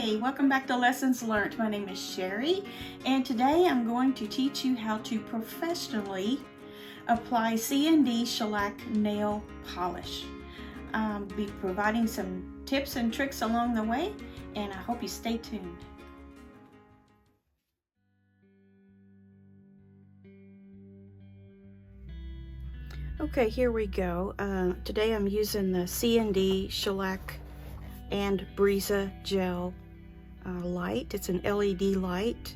Hi, welcome back to Lessons Learned. My name is Sherry, and today I'm going to teach you how to professionally apply CND Shellac nail polish. I'll be providing some tips and tricks along the way, and I hope you stay tuned. Okay, here we go. Today I'm using the CND Shellac and Brisa gel light. It's an LED light.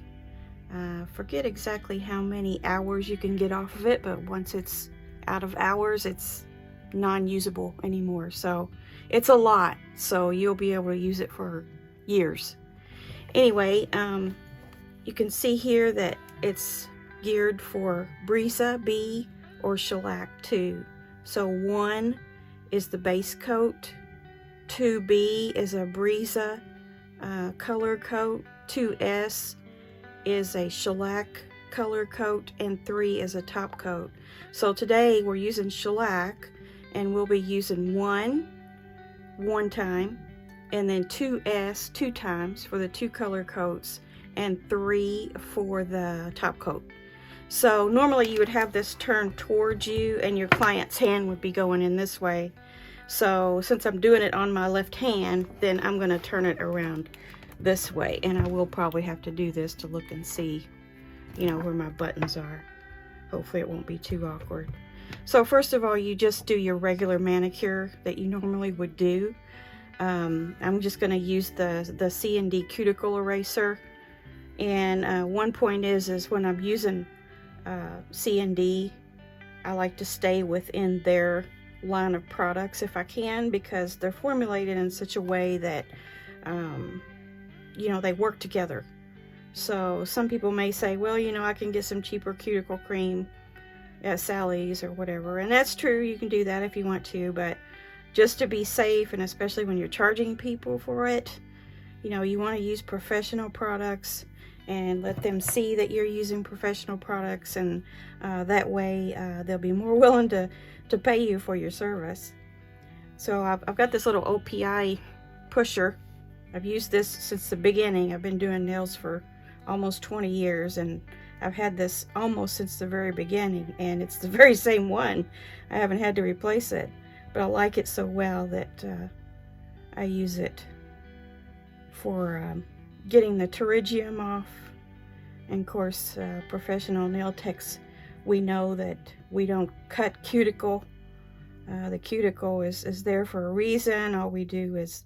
Forget exactly how many hours you can get off of it, but once it's out of hours, it's non-usable anymore. So it's a lot, so you'll be able to use it for years. Anyway, you can see here that it's geared for Brisa B or Shellac 2. So 1 is the base coat, 2B is a Brisa color coat, 2S is a Shellac color coat, and 3 is a top coat. So today we're using Shellac, and we'll be using 1 time, and then 2S 2 times for the 2 color coats, and 3 for the top coat. So normally you would have this turned towards you and your client's hand would be going in this way. So since I'm doing it on my left hand, then I'm going to turn it around this way, and I will probably have to do this to look and see, you know, where my buttons are. Hopefully it won't be too awkward. So first of all, you just do your regular manicure that you normally would do. I'm just going to use the CND cuticle eraser, and one point is when I'm using CND, I like to stay within their line of products if I can, because they're formulated in such a way that you know, they work together. So some people may say, well, you know, I can get some cheaper cuticle cream at Sally's or whatever, and that's true, you can do that if you want to, but just to be safe, and especially when you're charging people for it, you know, you want to use professional products and let them see that you're using professional products, and that way they'll be more willing to pay you for your service. So I've got this little OPI pusher. I've used this since the beginning. I've been doing nails for almost 20 years, and I've had this almost since the very beginning, and it's the very same one. I haven't had to replace it, but I like it so well that I use it for getting the pterygium off. And of course, professional nail techs, we know that we don't cut cuticle. The cuticle is there for a reason. All we do is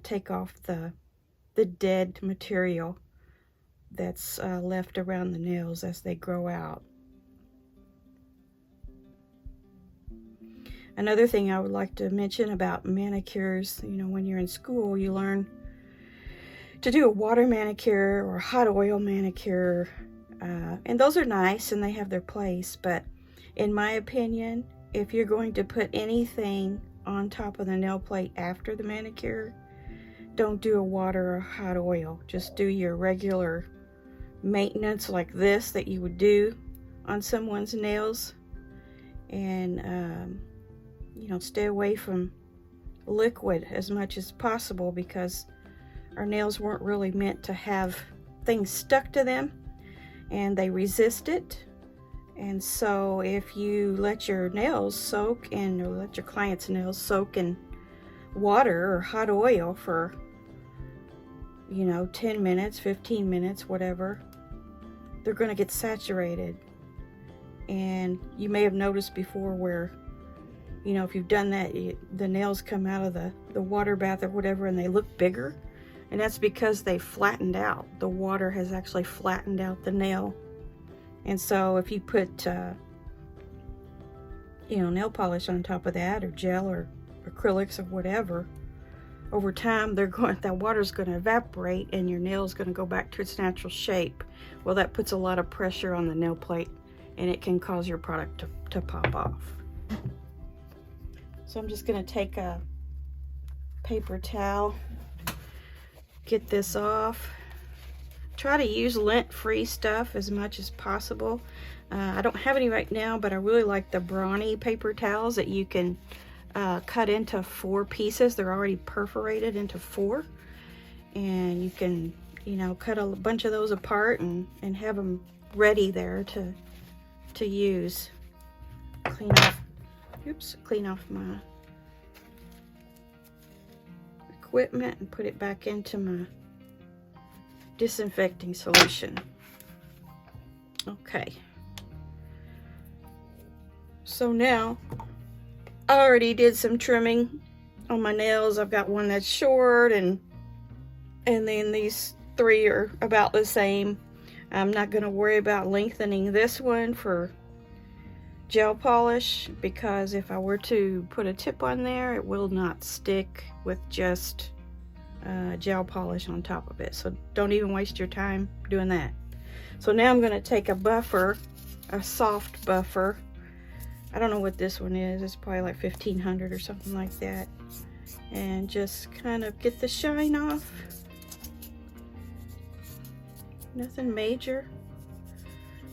take off the dead material that's left around the nails as they grow out. Another thing I would like to mention about manicures, you know, when you're in school, you learn to do a water manicure or a hot oil manicure, and those are nice and they have their place, but in my opinion, if you're going to put anything on top of the nail plate after the manicure, don't do a water or hot oil. Just do your regular maintenance like this that you would do on someone's nails, and you know, stay away from liquid as much as possible, because our nails weren't really meant to have things stuck to them, and they resist it. And so if you let your nails soak in, or let your client's nails soak in water or hot oil for, you know, 10 minutes, 15 minutes, whatever, they're going to get saturated. And you may have noticed before where, you know, if you've done that, the nails come out of the water bath or whatever, and they look bigger. And that's because they flattened out. The water has actually flattened out the nail. And so if you put, you know, nail polish on top of that, or gel or acrylics or whatever, over time that water's going to evaporate, and your nail's going to go back to its natural shape. Well, that puts a lot of pressure on the nail plate, and it can cause your product to pop off. So I'm just going to take a paper towel, get this off. Try to use lint-free stuff as much as possible. I don't have any right now, but I really like the brawny paper towels that you can cut into 4 pieces. They're already perforated into 4. and you can, you know, cut a bunch of those apart and have them ready there to use. Clean off, oops, clean off my equipment and put it back into my disinfecting solution. Okay. So now I already did some trimming on my nails. I've got one that's short, and then these three are about the same. I'm not going to worry about lengthening this one for gel polish, because if I were to put a tip on there, it will not stick with just gel polish on top of it. So don't even waste your time doing that. So now I'm going to take a buffer, a soft buffer. I don't know what this one is. It's probably like 1500 or something like that. And just kind of get the shine off. Nothing major.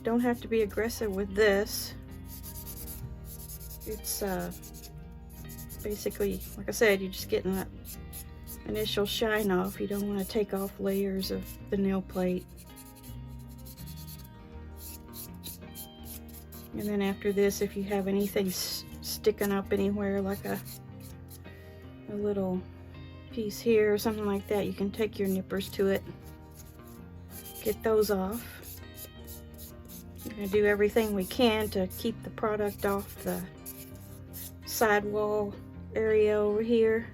Don't have to be aggressive with this. It's basically, like I said, you're just getting that initial shine off. You don't want to take off layers of the nail plate. And then after this, if you have anything sticking up anywhere, like a little piece here or something like that, you can take your nippers to it, get those off. We're going to do everything we can to keep the product off the sidewall area over here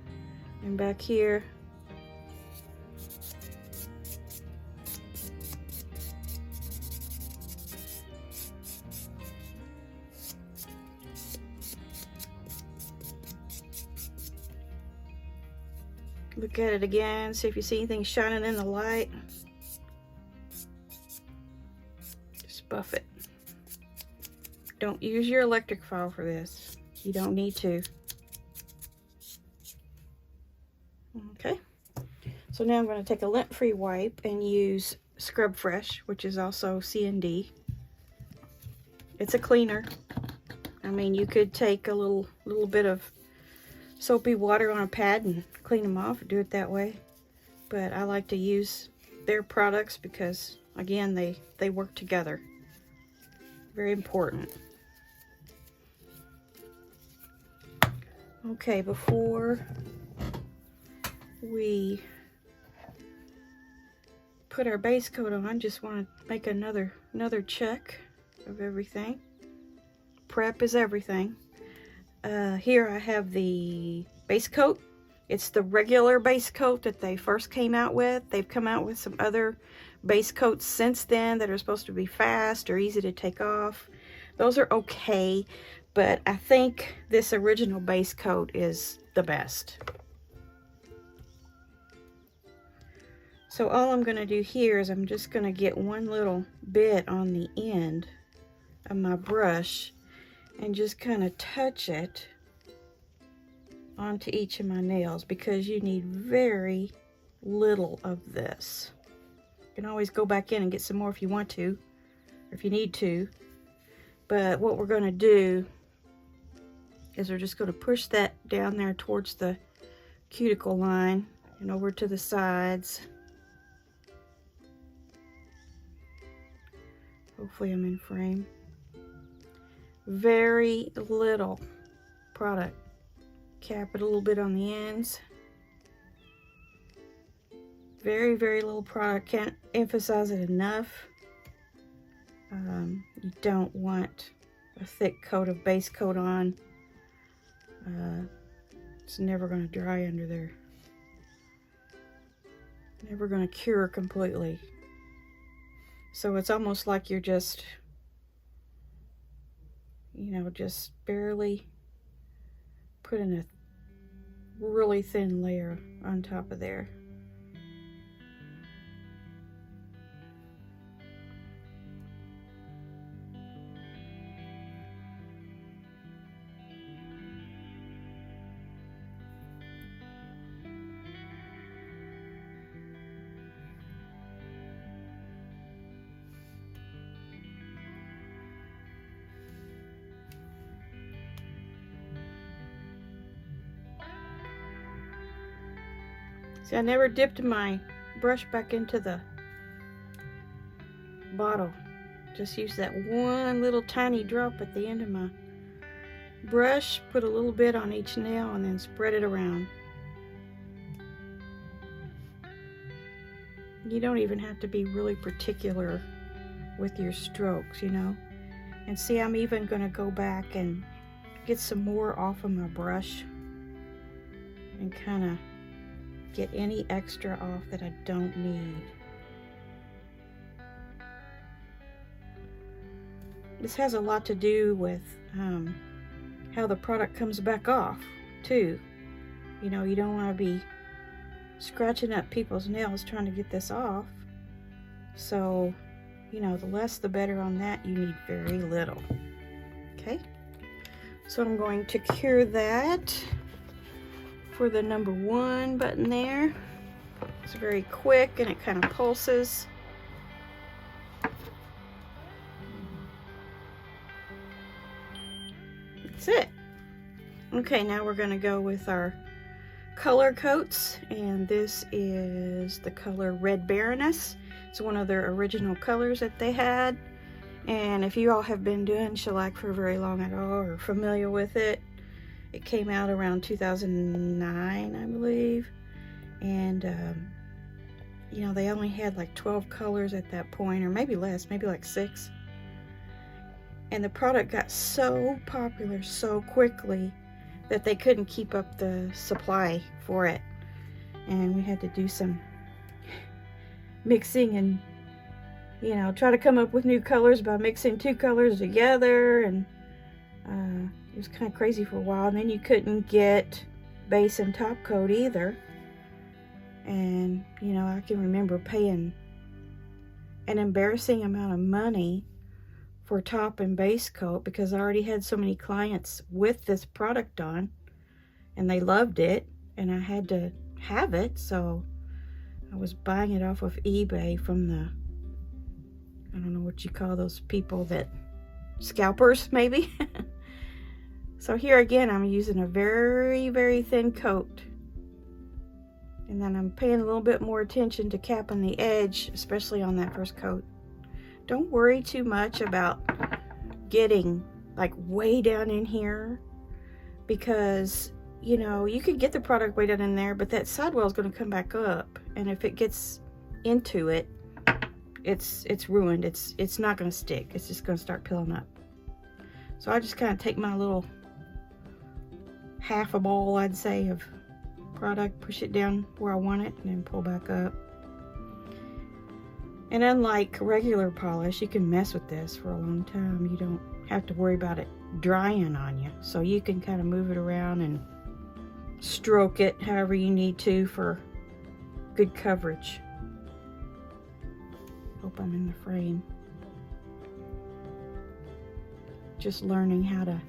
and back here. Look at it again, see if you see anything shining in the light. Just buff it. Don't use your electric file for this. You don't need to. Okay. So now I'm going to take a lint-free wipe and use Scrub Fresh, which is also CND. It's a cleaner. I mean, you could take a little bit of soapy water on a pad and clean them off, do it that way. But I like to use their products because, again, they work together. Very important. Okay, before we put our base coat on, just want to make another check of everything. Prep is everything. Here I have the base coat. It's the regular base coat that they first came out with. They've come out with some other base coats since then that are supposed to be fast or easy to take off. Those are okay, but I think this original base coat is the best. So all I'm going to do here is I'm just going to get one little bit on the end of my brush and just kind of touch it onto each of my nails, because you need very little of this. You can always go back in and get some more if you want to, or if you need to. But what we're going to do is we're just going to push that down there towards the cuticle line and over to the sides. Hopefully I'm in frame. Very little product. Cap it a little bit on the ends. Very, very little product. Can't emphasize it enough. You don't want a thick coat of base coat on. It's never going to dry under there. Never going to cure completely. So it's almost like you're just, you know, just barely putting a really thin layer on top of there. See, I never dipped my brush back into the bottle. Just use that one little tiny drop at the end of my brush, put a little bit on each nail, and then spread it around. You don't even have to be really particular with your strokes, you know. And see, I'm even going to go back and get some more off of my brush and kind of get any extra off that I don't need. This has a lot to do with how the product comes back off too. You know, you don't want to be scratching up people's nails trying to get this off. So, you know, the less the better on that. You need very little. Okay, so I'm going to cure that for the number 1 button there. It's very quick and it kind of pulses. That's it. Okay, now we're going to go with our color coats, and this is the color Red Baroness. It's one of their original colors that they had, and if you all have been doing shellac for very long at all or familiar with it, it came out around 2009, I believe, and you know, they only had like 12 colors at that point, or maybe less, maybe like 6. And the product got so popular so quickly that they couldn't keep up the supply for it. And we had to do some mixing and, you know, try to come up with new colors by mixing 2 colors together. And it was kind of crazy for a while. And then you couldn't get base and top coat either. And, you know, I can remember paying an embarrassing amount of money for top and base coat because I already had so many clients with this product on and they loved it and I had to have it, so I was buying it off of eBay from the, I don't know what you call those people, that scalpers maybe. So here again I'm using a very, very thin coat, and then I'm paying a little bit more attention to capping the edge, especially on that first coat. Don't worry too much about getting like way down in here, because, you know, you could get the product way down in there, but that sidewall is going to come back up, and if it gets into it, it's ruined. It's not going to stick. It's just going to start peeling up. So I just kind of take my little half a ball, I'd say, of product, push it down where I want it, and then pull back up. And unlike regular polish, you can mess with this for a long time. You don't have to worry about it drying on you. So you can kind of move it around and stroke it however you need to for good coverage. Hope I'm in the frame. Just learning how to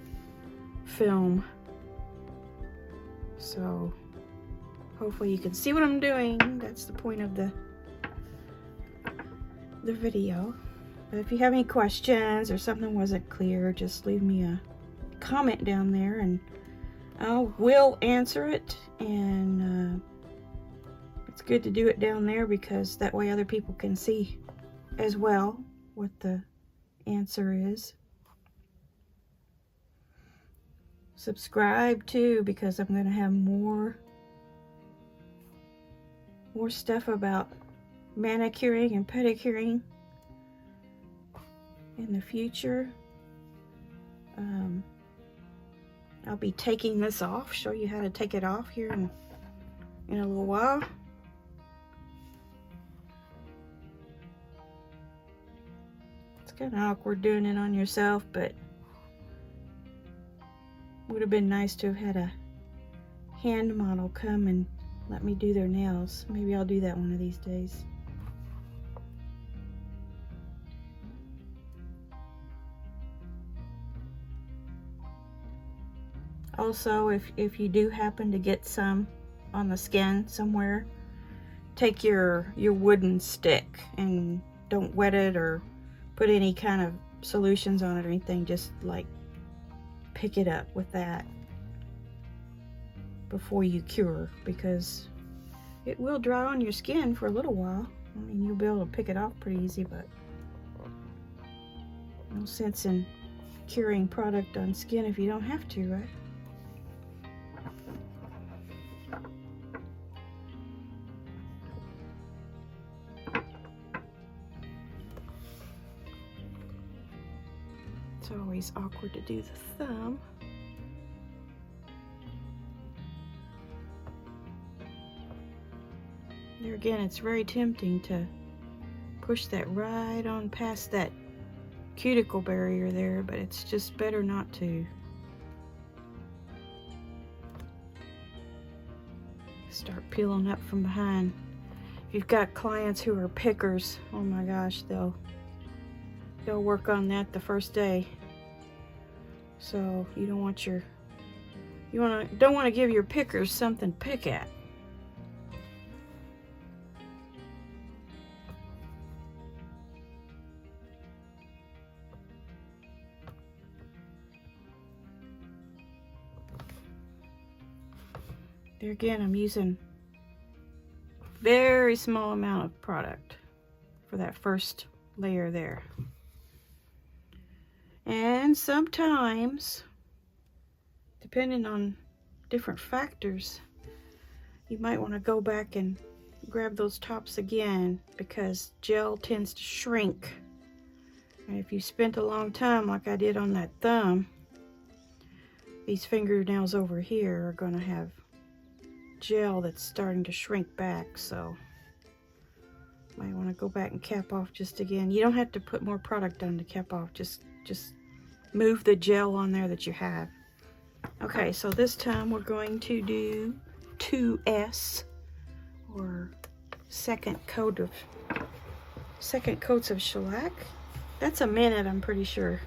film. So hopefully you can see what I'm doing. That's the point of the video. But if you have any questions or something wasn't clear, just leave me a comment down there and I will answer it. And it's good to do it down there because that way other people can see as well what the answer is. Subscribe too, because I'm going to have more stuff about manicuring and pedicuring in the future. I'll be taking this off, show you how to take it off here in a little while. It's kind of awkward doing it on yourself, but would have been nice to have had a hand model come and let me do their nails. Maybe I'll do that one of these days. Also, if you do happen to get some on the skin somewhere, take your wooden stick and don't wet it or put any kind of solutions on it or anything. Just like pick it up with that before you cure, because It will dry on your skin for a little while. I mean, you'll be able to pick it off pretty easy, but no sense in curing product on skin if you don't have to, right? It's always awkward to do the thumb. There again, it's very tempting to push that right on past that cuticle barrier there, but it's just better not to. Start peeling up from behind. If you've got clients who are pickers, oh my gosh, they'll work on that the first day. So you don't want to give your pickers something to pick at. There again, I'm using very small amount of product for that first layer there. And sometimes, depending on different factors, you might want to go back and grab those tops again, because gel tends to shrink. And if you spent a long time like I did on that thumb, these fingernails over here are going to have gel that's starting to shrink back, so might want to go back and cap off just again. You don't have to put more product on to cap off, just move the gel on there that you have. Okay, so this time we're going to do 2S, or second coats of shellac. That's a minute, I'm pretty sure.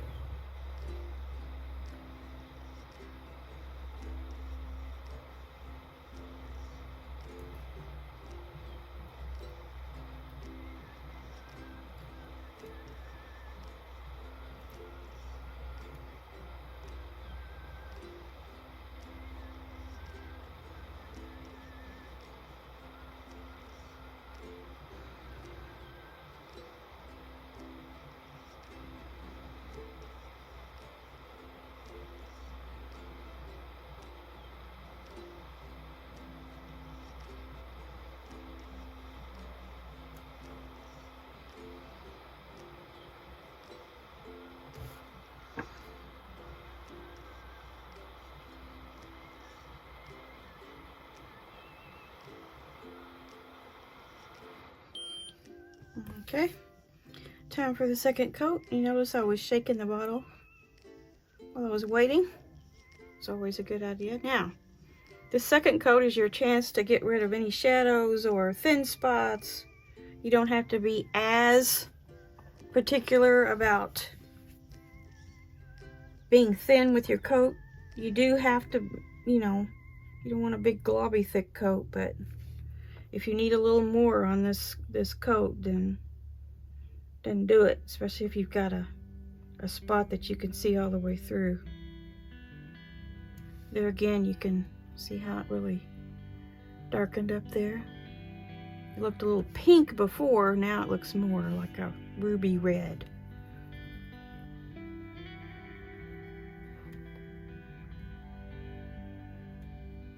Okay, time for the second coat. You notice I was shaking the bottle while I was waiting. It's always a good idea. Now, the second coat is your chance to get rid of any shadows or thin spots. You don't have to be as particular about being thin with your coat. You do have to, you don't want a big globby thick coat, but if you need a little more on this coat, then do it, especially if you've got a spot that you can see all the way through. There again, you can see how it really darkened up there. It looked a little pink before, now it looks more like a ruby red.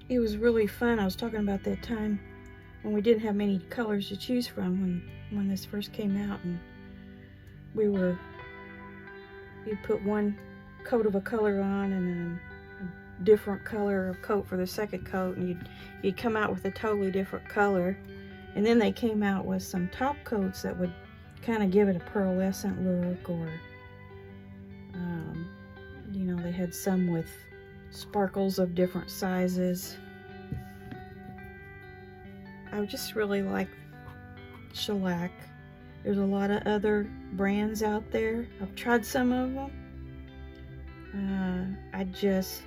It was really fun. I was talking about that time when we didn't have many colors to choose from when this first came out, and you'd put one coat of a color on and then a different color of coat for the second coat, and you'd come out with a totally different color. And then they came out with some top coats that would kind of give it a pearlescent look, or they had some with sparkles of different sizes. I just really like shellac. There's a lot of other brands out there. I've tried some of them. I just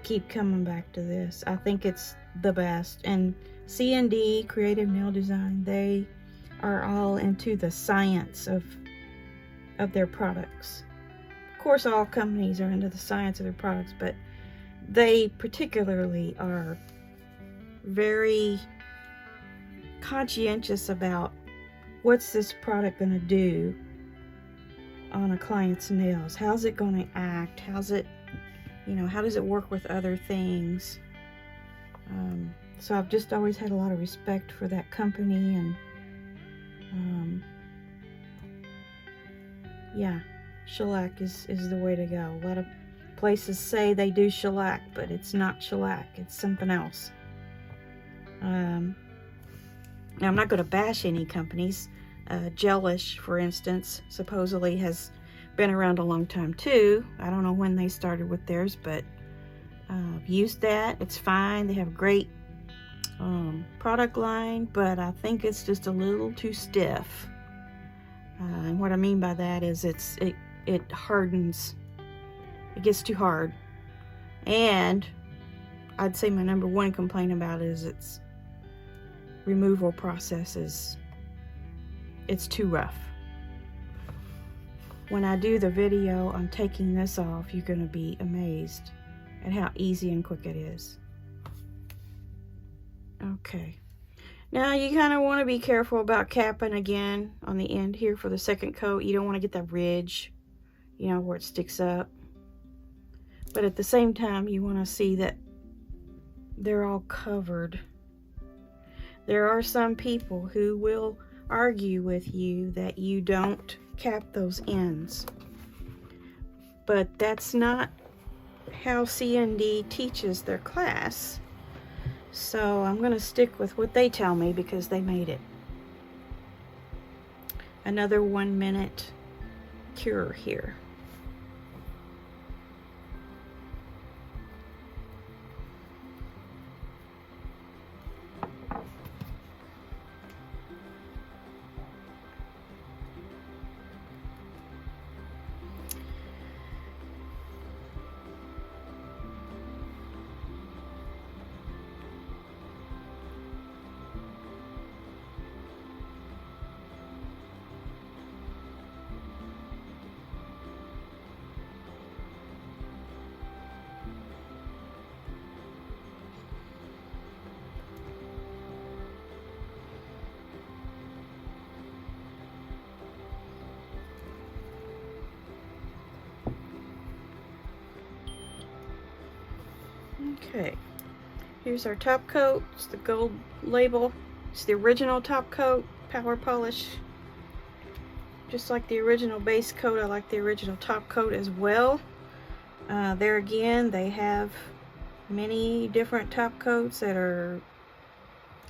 keep coming back to this. I think it's the best. And CND, Creative Nail Design, they are all into the science of their products. Of course, all companies are into the science of their products, but they particularly are very conscientious about what's this product going to do on a client's nails. How's it going to act? How's it, how does it work with other things? So I've just always had a lot of respect for that company, and yeah, shellac is the way to go. A lot of places say they do shellac, but it's not shellac, it's something else. Now I'm not going to bash any companies. Gelish, for instance, supposedly has been around a long time too. I don't know when they started with theirs, but I've used that. It's fine. They have a great product line, but I think it's just a little too stiff. And what I mean by that is it hardens. It gets too hard. And I'd say my number one complaint about it is its removal process it's too rough. When I do the video on taking this off, you're going to be amazed at how easy and quick it is. Okay. Now you kind of want to be careful about capping again on the end here for the second coat. You don't want to get that ridge, where it sticks up. But at the same time, you want to see that they're all covered. There are some people who will argue with you that you don't cap those ends. But that's not how CND teaches their class. So I'm going to stick with what they tell me because they made it. Another 1 minute cure here. Okay, here's our top coat. It's the gold label. It's the original top coat, power polish. Just like the original base coat, I like the original top coat as well. There again, they have many different top coats that are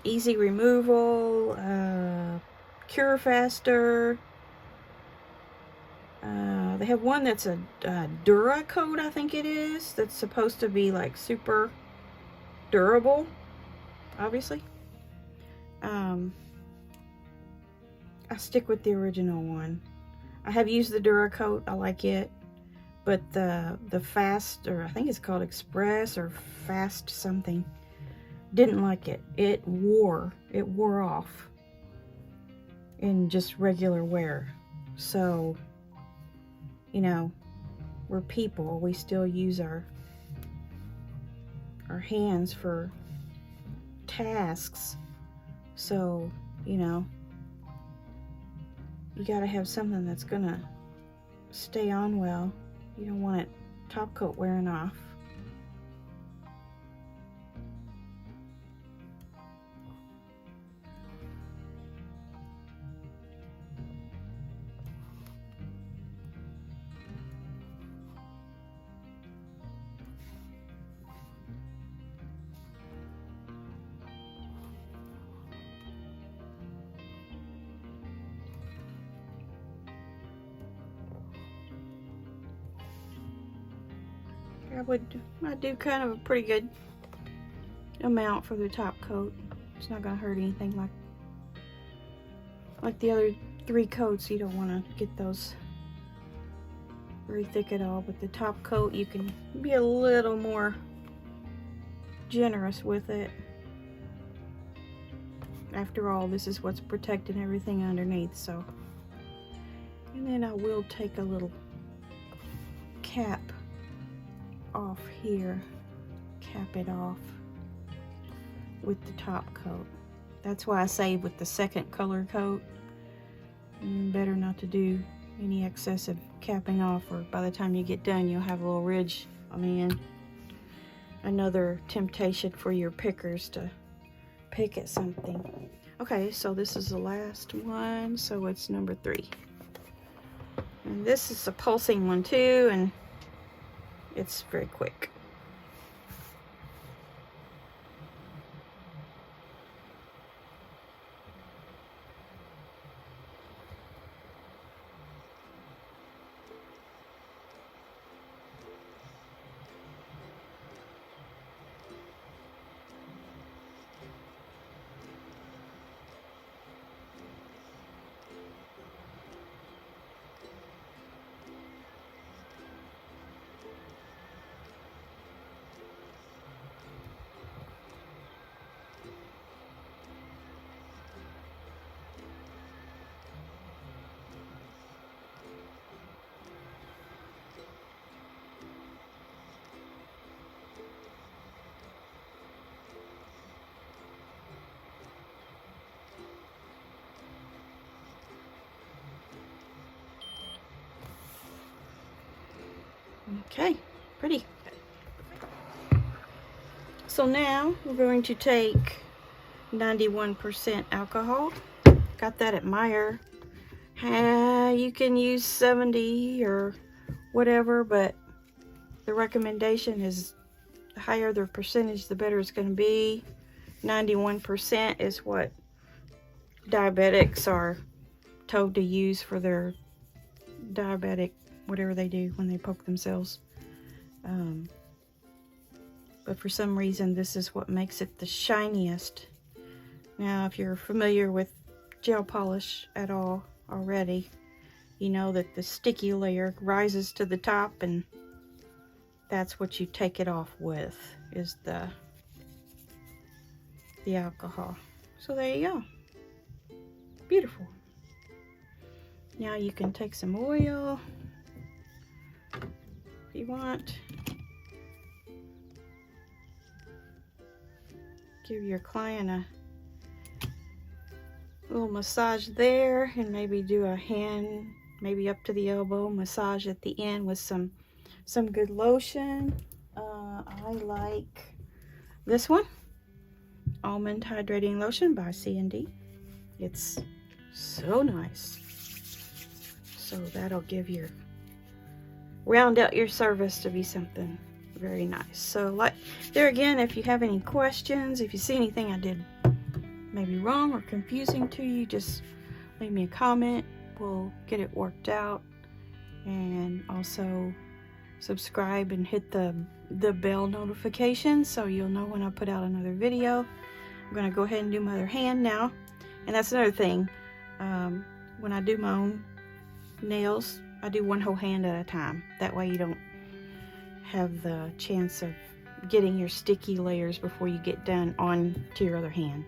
easy removal, cure faster. They have one that's a Dura coat, I think it is, that's supposed to be like super durable, obviously. I stick with the original one. I have used the Dura coat, I like it, but the fast, or I think it's called Express or Fast something, didn't like it. It wore off in just regular wear. So, we're people. We still use our hands for tasks. So, you gotta have something that's gonna stay on well. You don't want it top coat wearing off. I'd do kind of a pretty good amount for the top coat. It's not gonna hurt anything like the other 3 coats. You don't want to get those very thick at all. But the top coat, you can be a little more generous with it. After all, this is what's protecting everything underneath. So, and then I will take a little cap off here, cap it off with the top coat. That's why I say with the second color coat, better not to do any excessive capping off, or by the time you get done you'll have a little ridge on the end. Another temptation for your pickers to pick at something. Okay, so this is the last one, so it's number 3. And this is a pulsing one too, and it's very quick. Okay, pretty. So now we're going to take 91% alcohol. Got that at Meijer. You can use 70 or whatever, but the recommendation is the higher the percentage, the better it's going to be. 91% is what diabetics are told to use for their diabetic whatever they do when they poke themselves. But for some reason this is what makes it the shiniest. Now if you're familiar with gel polish at all already, you know that the sticky layer rises to the top, and that's what you take it off with, is the alcohol. So there you go. Beautiful. Now you can take some oil if you want. Give your client a little massage there, and maybe do a hand, maybe up to the elbow massage at the end with some good lotion. I like this one, Almond Hydrating Lotion by CND. It's so nice. So that'll round out your service to be something very nice. So like there again, if you have any questions, if you see anything I did maybe wrong or confusing to you, just leave me a comment. We'll get it worked out. And also subscribe and hit the bell notification so you'll know when I put out another video. I'm gonna go ahead and do my other hand now. And that's another thing, when I do my own nails, I do one whole hand at a time. That way you don't have the chance of getting your sticky layers before you get done on to your other hand.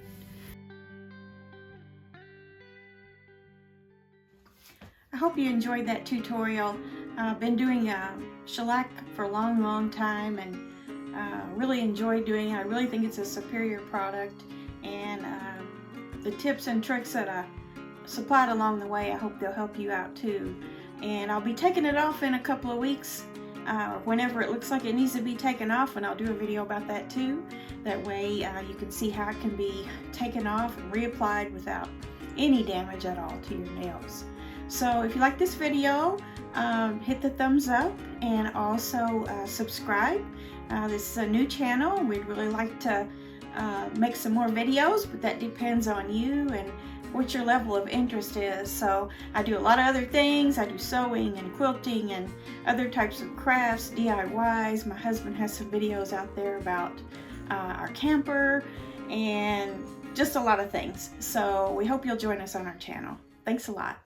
I hope you enjoyed that tutorial. I've been doing shellac for a long time, and really enjoyed doing it. I really think it's a superior product, and the tips and tricks that I supplied along the way, I hope they'll help you out too. And I'll be taking it off in a couple of weeks, whenever it looks like it needs to be taken off, and I'll do a video about that too. That way you can see how it can be taken off and reapplied without any damage at all to your nails. So if you like this video, hit the thumbs up, and also subscribe. This is a new channel. We'd really like to make some more videos, but that depends on you and what your level of interest is. So I do a lot of other things. I do sewing and quilting and other types of crafts, DIYs. My husband has some videos out there about our camper and just a lot of things. So we hope you'll join us on our channel. Thanks a lot.